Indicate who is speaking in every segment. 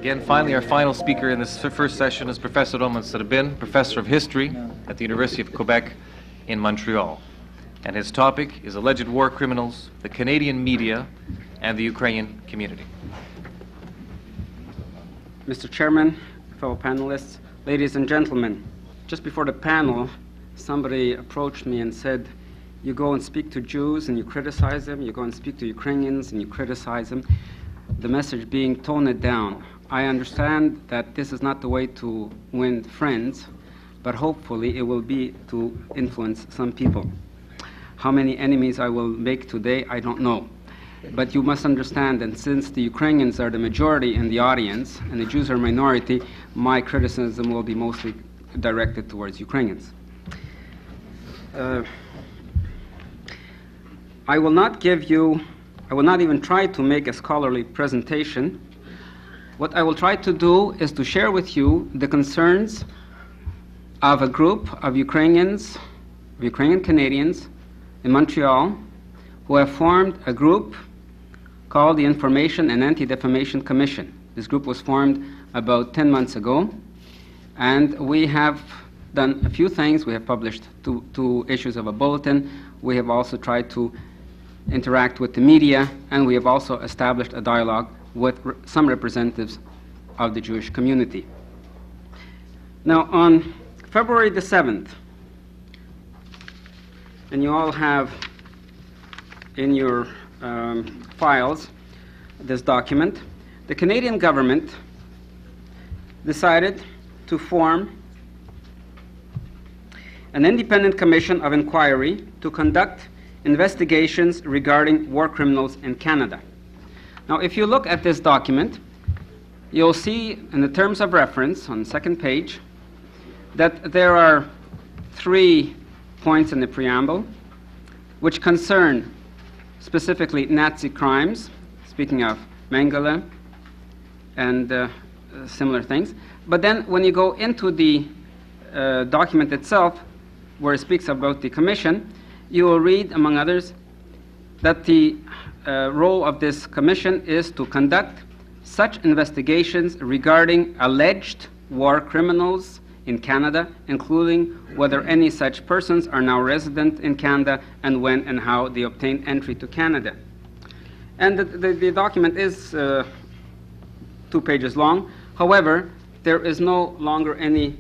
Speaker 1: Again, finally, our final speaker in this first session is Professor Roman Serbyn, Professor of History at the Université of Québec in Montreal. And his topic is alleged war criminals, the Canadian media, and the Ukrainian community.
Speaker 2: Mr. Chairman, fellow panelists, ladies and gentlemen, just before the panel, somebody approached me and said, you go and speak to Jews and you criticize them, you go and speak to Ukrainians and you criticize them, the message being tone it down. I understand that this is not the way to win friends, but hopefully it will be to influence some people. How many enemies I will make today, I don't know. But you must understand that since the Ukrainians are the majority in the audience and the Jews are minority, my criticism will be mostly directed towards Ukrainians. I will not even try to make a scholarly presentation. What I will try to do is to share with you the concerns of a group of Ukrainian Canadians in Montreal who have formed a group called the Information and Anti-Defamation Commission. This group was formed about 10 months ago, and we have done a few things. We have published two issues of a bulletin. We have also tried to interact with the media, and we have also established a dialogue with some representatives of the Jewish community. Now, on February the 7th, and you all have in your files this document, the Canadian government decided to form an independent commission of inquiry to conduct investigations regarding war criminals in Canada. Now, if you look at this document, you'll see in the terms of reference on the second page that there are 3 points in the preamble which concern specifically Nazi crimes, speaking of Mengele and similar things. But then when you go into the document itself, where it speaks about the commission, you will read, among others, that the role of this commission is to conduct such investigations regarding alleged war criminals in Canada, including whether any such persons are now resident in Canada and when and how they obtained entry to Canada. And the document is 2 pages long. However, there is no longer any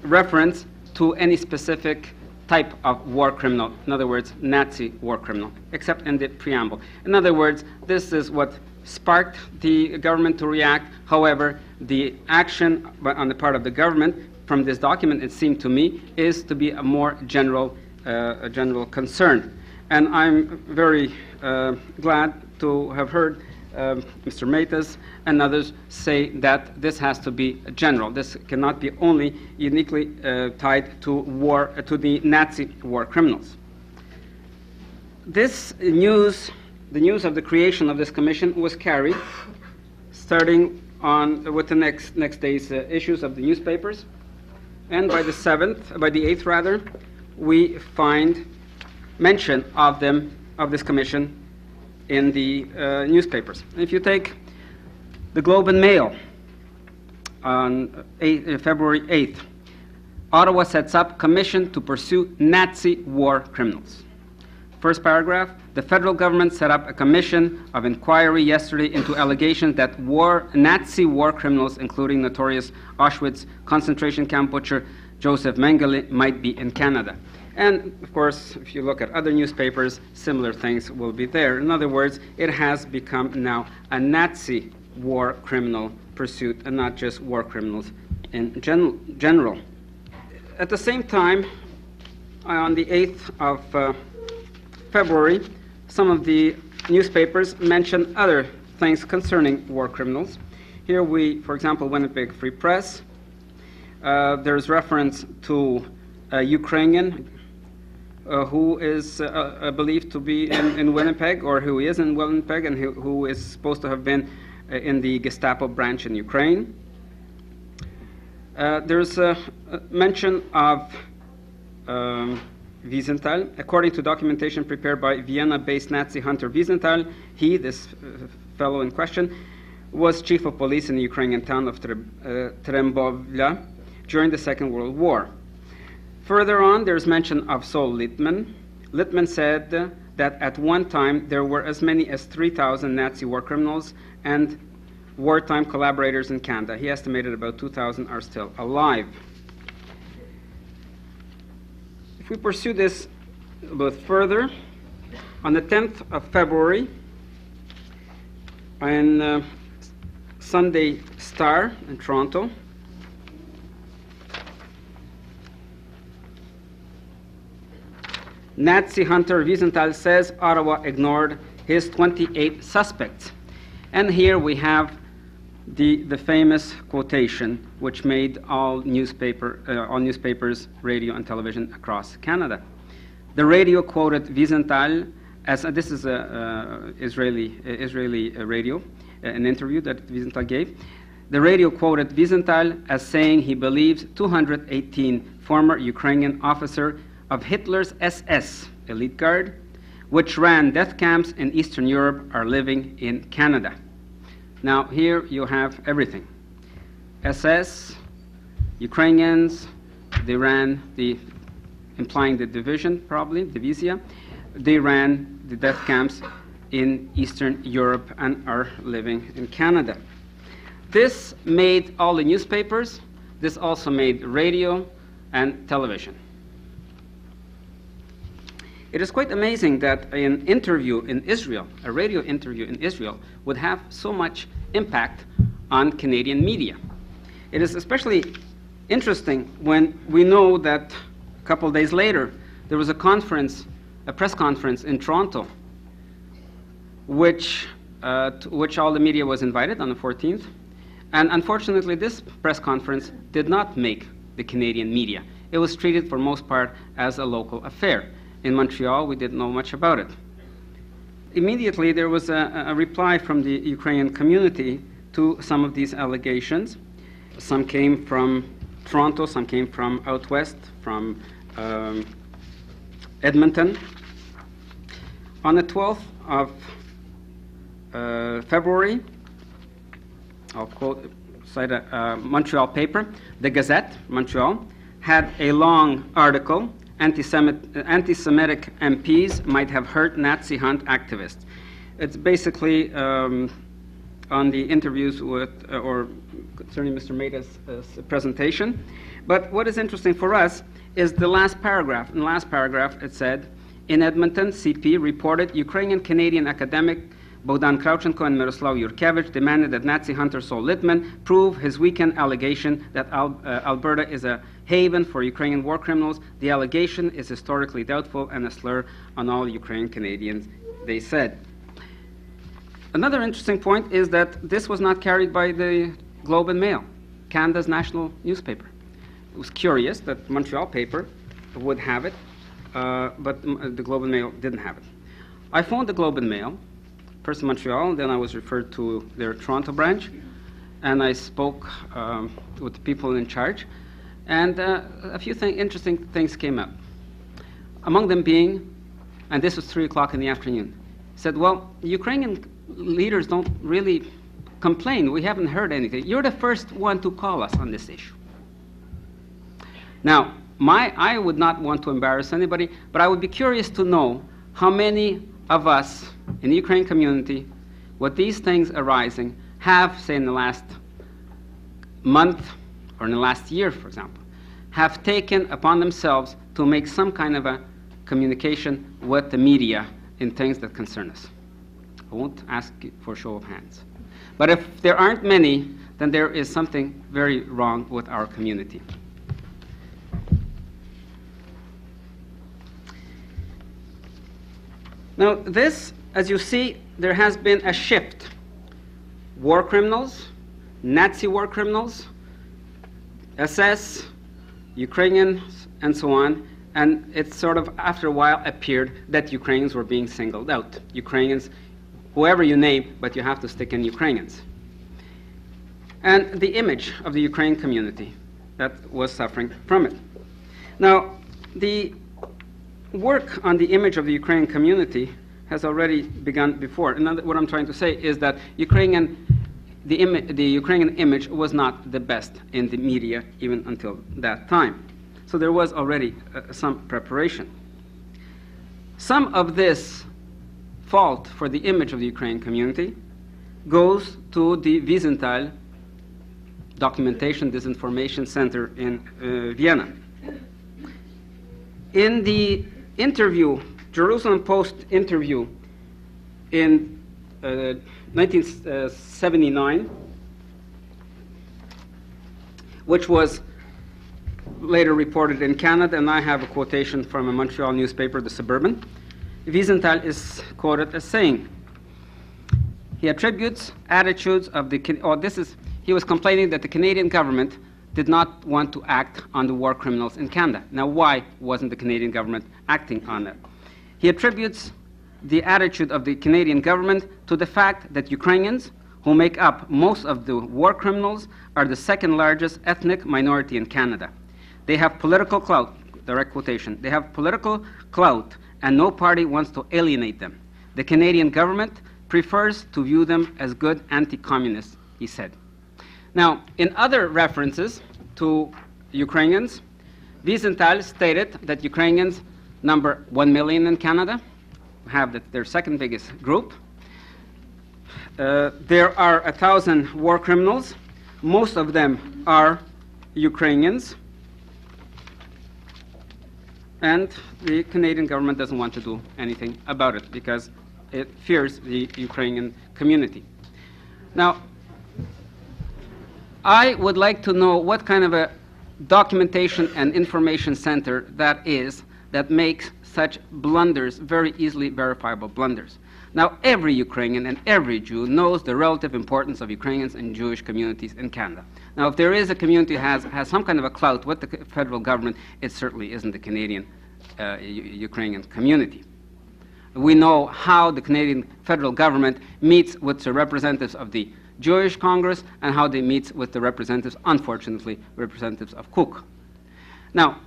Speaker 2: reference to any specific type of war criminal, in other words, Nazi war criminal, except in the preamble. In other words, this is what sparked the government to react. However, the action on the part of the government from this document, it seemed to me, is to be a more general concern. And I'm very glad to have heard Mr. Matas and others say that this has to be general. This cannot be only uniquely tied to the Nazi war criminals. This news, the news of the creation of this commission, was carried starting with the next day's issues of the newspapers, and by the 8th rather, we find mention of this commission in the newspapers. If you take the Globe and Mail on February 8th, Ottawa sets up commission to pursue Nazi war criminals. First paragraph, the federal government set up a commission of inquiry yesterday into allegations that Nazi war criminals, including notorious Auschwitz concentration camp butcher Joseph Mengele, might be in Canada. And, of course, if you look at other newspapers, similar things will be there. In other words, it has become now a Nazi war criminal pursuit and not just war criminals in general. At the same time, on the 8th of February, some of the newspapers mention other things concerning war criminals. Here for example, Winnipeg Free Press, there's reference to a Ukrainian who is believed to be in Winnipeg, or who is in Winnipeg, and who is supposed to have been in the Gestapo branch in Ukraine. There's a mention of Wiesenthal. According to documentation prepared by Vienna-based Nazi hunter Wiesenthal, this fellow in question, was chief of police in the Ukrainian town of Trembovля during the Second World War. Further on, there's mention of Saul Littman. Littman said that at one time there were as many as 3,000 Nazi war criminals and wartime collaborators in Canada. He estimated about 2,000 are still alive. If we pursue this a bit further, on the 10th of February, in Sunday Star in Toronto, Nazi hunter Wiesenthal says Ottawa ignored his 28 suspects. And here we have the famous quotation which made all newspapers, radio and television across Canada. The radio quoted Wiesenthal as, this is an Israeli radio, an interview that Wiesenthal gave. The radio quoted Wiesenthal as saying he believes 218 former Ukrainian officers of Hitler's SS, elite guard, which ran death camps in Eastern Europe, are living in Canada. Now here you have everything. SS, Ukrainians, they ran implying the division probably, Divizia, they ran the death camps in Eastern Europe and are living in Canada. This made all the newspapers, this also made radio and television. It is quite amazing that an interview in Israel, a radio interview in Israel, would have so much impact on Canadian media. It is especially interesting when we know that a couple of days later there was a press conference in Toronto, to which all the media was invited on the 14th. And unfortunately, this press conference did not make the Canadian media. It was treated for most part as a local affair. In Montreal, we didn't know much about it. Immediately, there was a reply from the Ukrainian community to some of these allegations. Some came from Toronto, some came from out west, from Edmonton. On the 12th of February, I'll cite a Montreal paper, the Gazette, Montreal, had a long article, Anti-Semitic MPs might have hurt Nazi hunt activists. It's basically on the interviews with, or concerning Mr. Maida's presentation. But what is interesting for us is the last paragraph. In the last paragraph it said, in Edmonton, CP reported Ukrainian-Canadian academic Bogdan Kravchenko and Miroslav Yurkevich demanded that Nazi hunter Saul Littman prove his weekend allegation that Alberta is a haven for Ukrainian war criminals. The allegation is historically doubtful and a slur on all Ukrainian Canadians, they said. Another interesting point is that this was not carried by the Globe and Mail, Canada's national newspaper. It was curious that the Montreal paper would have it, but the Globe and Mail didn't have it. I phoned the Globe and Mail, first in Montreal, then I was referred to their Toronto branch, and I spoke with the people in charge, and a few interesting things came up. Among them being, and this was 3 o'clock in the afternoon, said, well, Ukrainian leaders don't really complain. We haven't heard anything. You're the first one to call us on this issue. Now, I would not want to embarrass anybody, but I would be curious to know how many of us in the Ukrainian community, with these things arising, have, say in the last month or in the last year, for example, have taken upon themselves to make some kind of a communication with the media in things that concern us. I won't ask for a show of hands. But if there aren't many, then there is something very wrong with our community. Now this, as you see, there has been a shift. War criminals, Nazi war criminals, SS, Ukrainians, and so on, and it sort of, after a while, appeared that Ukrainians were being singled out. Ukrainians, whoever you name, but you have to stick in Ukrainians. And the image of the Ukrainian community that was suffering from it. Now, the work on the image of the Ukrainian community has already begun before. And what I'm trying to say is that Ukrainian the Ukrainian image was not the best in the media even until that time. So there was already some preparation. Some of this fault for the image of the Ukrainian community goes to the Wiesenthal Documentation Disinformation Center in Vienna. In the interview, Jerusalem Post interview in 1979, which was later reported in Canada, and I have a quotation from a Montreal newspaper, the Serbyn, Wiesenthal is quoted as saying, he attributes attitudes of the, he was complaining that the Canadian government did not want to act on the war criminals in Canada. Now, why wasn't the Canadian government acting on that? He attributes the attitude of the Canadian government to the fact that Ukrainians, who make up most of the war criminals, are the second largest ethnic minority in Canada. They have political clout, direct quotation, they have political clout and no party wants to alienate them. The Canadian government prefers to view them as good anti-communists, he said. Now, in other references to Ukrainians, Wiesenthal stated that Ukrainians number 1 million in Canada, have their second biggest group. There are 1,000 war criminals. Most of them are Ukrainians. And the Canadian government doesn't want to do anything about it because it fears the Ukrainian community. Now, I would like to know what kind of a documentation and information center that is that makes such blunders, very easily verifiable blunders. Now, every Ukrainian and every Jew knows the relative importance of Ukrainians and Jewish communities in Canada. Now, if there is a community that has some kind of a clout with the federal government, it certainly isn't the Canadian Ukrainian community. We know how the Canadian federal government meets with the representatives of the Jewish Congress and how they meet with the representatives, unfortunately, representatives of Cook. Now,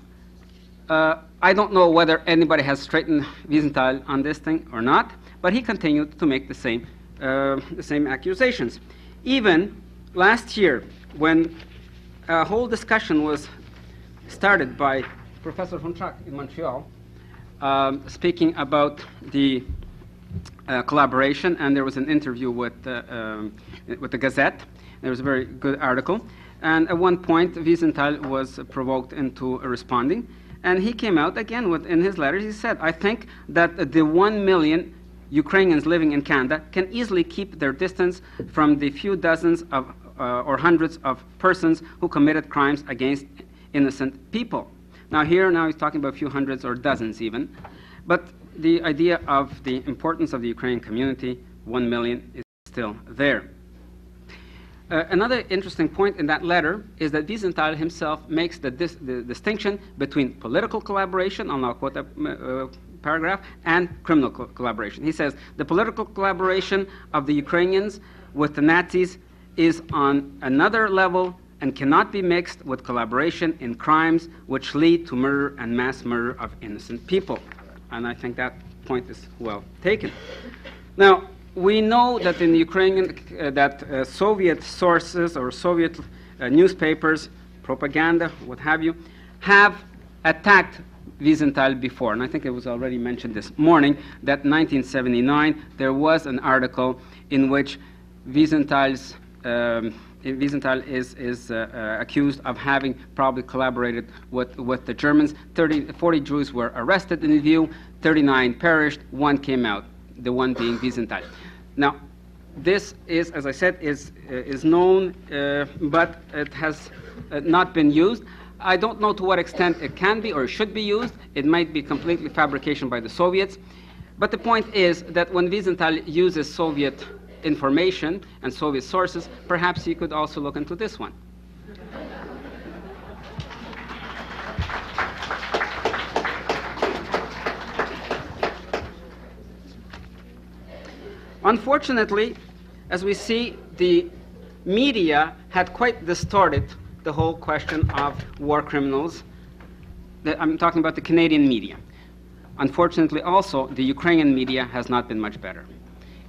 Speaker 2: I don't know whether anybody has straightened Wiesenthal on this thing or not, but he continued to make the same accusations. Even last year, when a whole discussion was started by Professor Honchak in Montreal, speaking about the collaboration, and there was an interview with the Gazette. There was a very good article, and at one point, Wiesenthal was provoked into responding. And he came out again in his letters. He said, I think that the 1 million Ukrainians living in Canada can easily keep their distance from the few dozens of, or hundreds of persons who committed crimes against innocent people. Now he's talking about a few hundreds or dozens even. But the idea of the importance of the Ukrainian community, 1 million, is still there. Another interesting point in that letter is that Wiesenthal himself makes the distinction between political collaboration, I'll now quote that paragraph, and criminal collaboration. He says, the political collaboration of the Ukrainians with the Nazis is on another level and cannot be mixed with collaboration in crimes which lead to murder and mass murder of innocent people. And I think that point is well taken. Now, we know that in the Ukrainian, Soviet sources or Soviet newspapers, propaganda, what have you, have attacked Wiesenthal before. And I think it was already mentioned this morning that in 1979 there was an article in which Wiesenthal is accused of having probably collaborated with the Germans. 40 Jews were arrested in the view, 39 perished, 1 came out, the one being Wiesenthal. Now, this is, as I said, is known, but it has not been used. I don't know to what extent it can be or should be used. It might be completely fabrication by the Soviets. But the point is that when Wiesenthal uses Soviet information and Soviet sources, perhaps he could also look into this one. Unfortunately, as we see, the media had quite distorted the whole question of war criminals. I'm talking about the Canadian media. Unfortunately, also, the Ukrainian media has not been much better.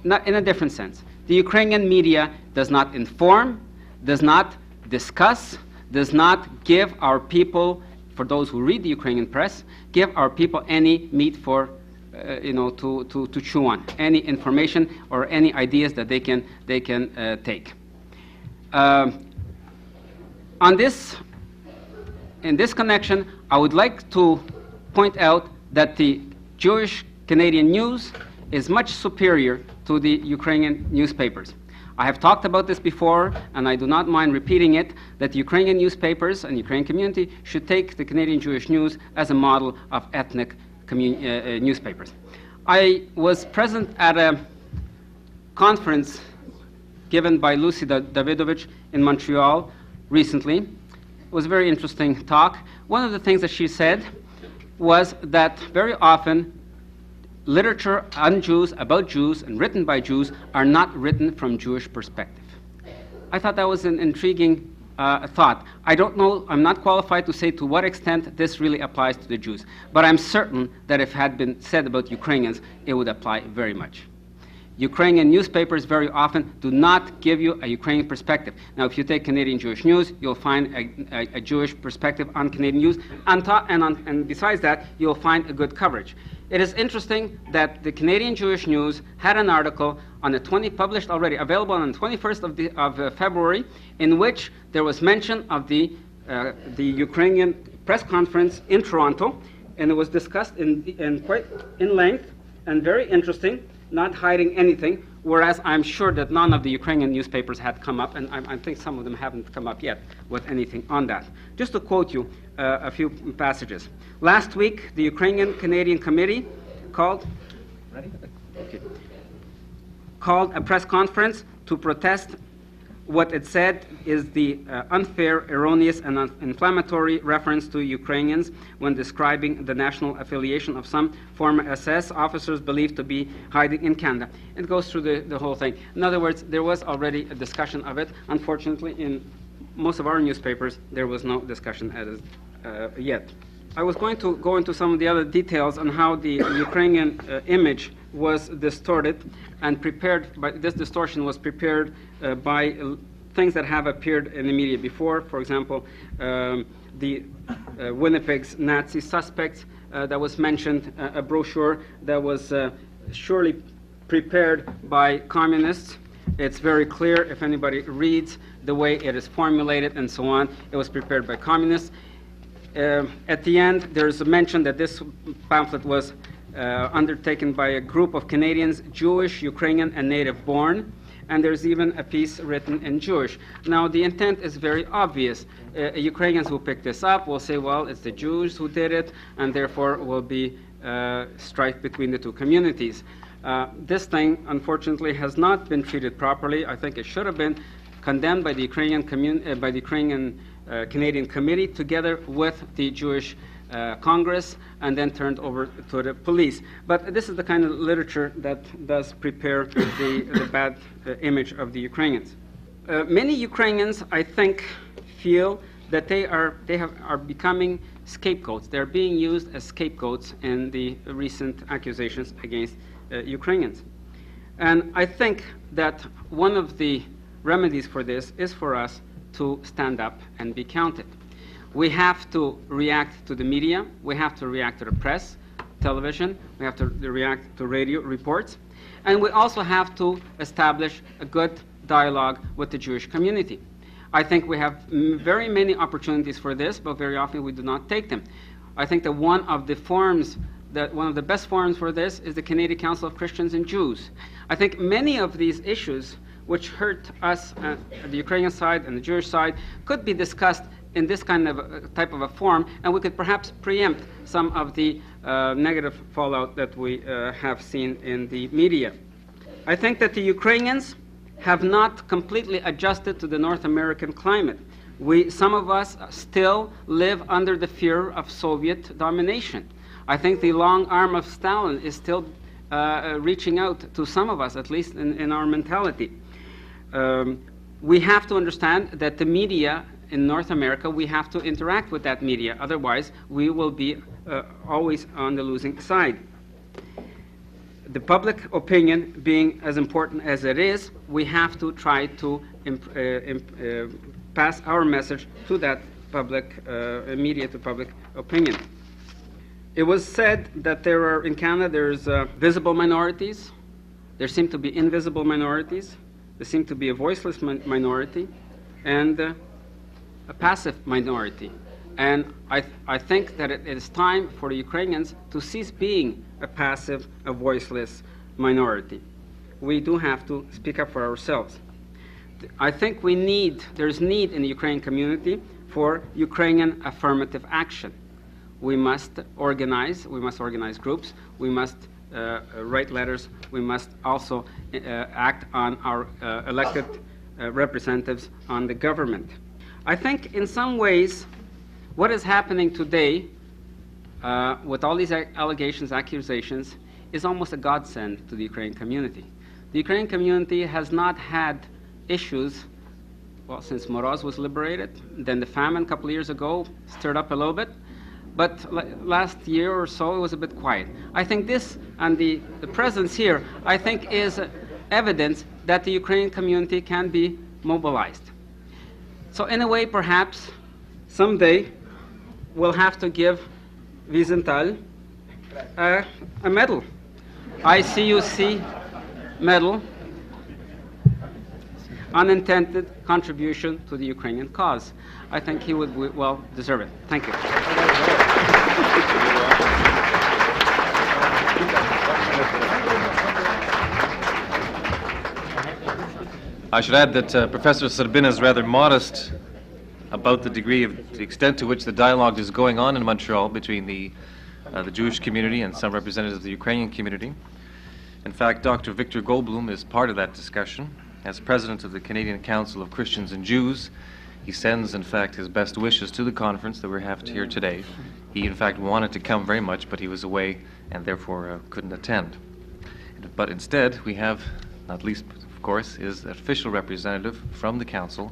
Speaker 2: Not in a different sense. The Ukrainian media does not inform, does not discuss, does not give our people, for those who read the Ukrainian press, give our people any meat for, to chew on, any information or any ideas that they can take. In this connection, I would like to point out that the Jewish Canadian news is much superior to the Ukrainian newspapers. I have talked about this before, and I do not mind repeating it, that the Ukrainian newspapers and Ukrainian community should take the Canadian Jewish news as a model of ethnic newspapers. I was present at a conference given by Lucy Davidovich in Montreal recently. It was a very interesting talk. One of the things that she said was that very often literature on Jews, about Jews, and written by Jews are not written from Jewish perspective. I thought that was an intriguing thought. I don't know, I'm not qualified to say to what extent this really applies to the Jews, but I'm certain that if it had been said about Ukrainians, it would apply very much. Ukrainian newspapers very often do not give you a Ukrainian perspective. Now, if you take Canadian Jewish news, you'll find a Jewish perspective on Canadian news, and besides that, you'll find a good coverage. It is interesting that the Canadian Jewish News had an article on the published already, available on the 21st of February, in which there was mention of the Ukrainian press conference in Toronto, and it was discussed quite in length and very interesting, not hiding anything, whereas I'm sure that none of the Ukrainian newspapers had come up, and I think some of them haven't come up yet with anything on that. Just to quote you a few passages. Last week, the Ukrainian-Canadian Committee called a press conference to protest what it said is the unfair, erroneous, and inflammatory reference to Ukrainians when describing the national affiliation of some former SS officers believed to be hiding in Canada. It goes through the whole thing. In other words, there was already a discussion of it. Unfortunately, in most of our newspapers, there was no discussion yet. I was going to go into some of the other details on how the Ukrainian image was distorted and prepared, but this distortion was prepared by things that have appeared in the media before. For example, the Winnipeg's Nazi suspects that was mentioned, a brochure that was surely prepared by communists. It's very clear if anybody reads the way it is formulated and so on. It was prepared by communists. At the end, there's a mention that this pamphlet was undertaken by a group of Canadians, Jewish, Ukrainian, and native-born, and there's even a piece written in Jewish. Now, the intent is very obvious. Ukrainians who pick this up will say, well, it's the Jews who did it, and therefore will be strife between the two communities. This thing, unfortunately, has not been treated properly. I think it should have been condemned by the Ukrainian Canadian Committee together with the Jewish Congress, and then turned over to the police. But this is the kind of literature that does prepare the bad image of the Ukrainians. Many Ukrainians, I think, feel that they are becoming scapegoats. They're being used as scapegoats in the recent accusations against Ukrainians. And I think that one of the remedies for this is for us to stand up and be counted. We have to react to the media, we have to react to the press, television, we have to react to radio reports, and we also have to establish a good dialogue with the Jewish community. I think we have very many opportunities for this, but very often we do not take them. I think that one of the best forums for this is the Canadian Council of Christians and Jews. I think many of these issues which hurt us at the Ukrainian side and the Jewish side could be discussed in this kind of type of a forum, and we could perhaps preempt some of the negative fallout that we have seen in the media. I think that the Ukrainians have not completely adjusted to the North American climate. Some of us still live under the fear of Soviet domination. I think the long arm of Stalin is still reaching out to some of us, at least in our mentality. We have to understand that the media in North America, we have to interact with that media. Otherwise, we will be always on the losing side. the public opinion being as important as it is, we have to try to pass our message to that public, media, to public opinion. It was said that in Canada, there's visible minorities, there seem to be invisible minorities, there seem to be a voiceless minority, and a passive minority. And I think that it is time for the Ukrainians to cease being a passive, a voiceless minority. We do have to speak up for ourselves. I think there's need in the Ukrainian community for Ukrainian affirmative action. We must organize groups, we must write letters, we must also act on our elected representatives on the government. I think in some ways what is happening today with all these allegations, accusations, is almost a godsend to the Ukrainian community. The Ukrainian community has not had issues, well, since Moroz was liberated. Then the famine a couple of years ago stirred up a little bit. But last year or so, it was a bit quiet. I think this, and the presence here, I think is evidence that the Ukrainian community can be mobilized. So in a way, perhaps, someday, we'll have to give Wiesenthal a medal. ICUC medal, unintended contribution to the Ukrainian cause. I think he would well deserve it. Thank you.
Speaker 1: I should add that Professor Serbyn is rather modest about the extent to which the dialogue is going on in Montreal between the Jewish community and some representatives of the Ukrainian community. In fact, Dr. Victor Goldblum is part of that discussion. As president of the Canadian Council of Christians and Jews, he sends, in fact, his best wishes to the conference that we're having here today. He, in fact, wanted to come very much, but he was away and therefore couldn't attend. But instead, we have, not least, of course, his official representative from the Council,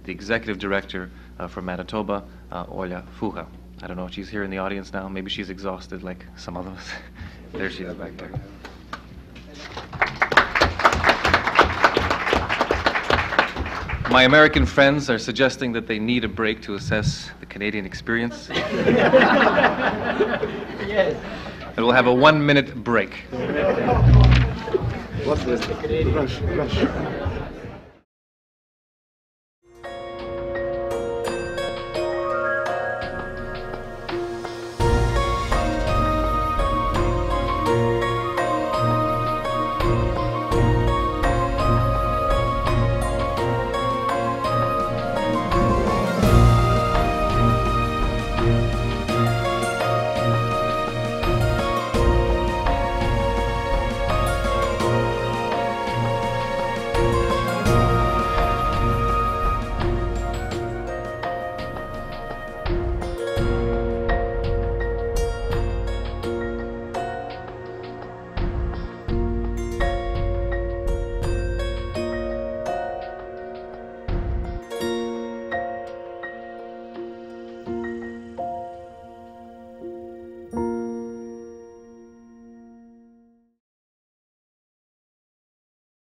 Speaker 1: the executive director from Manitoba, Oля Fuha. I don't know if she's here in the audience now. Maybe she's exhausted like some of us. There she is back there. My American friends are suggesting that they need a break to assess the Canadian experience. Yes. And we'll have a 1-minute break.
Speaker 3: What's this? Rush.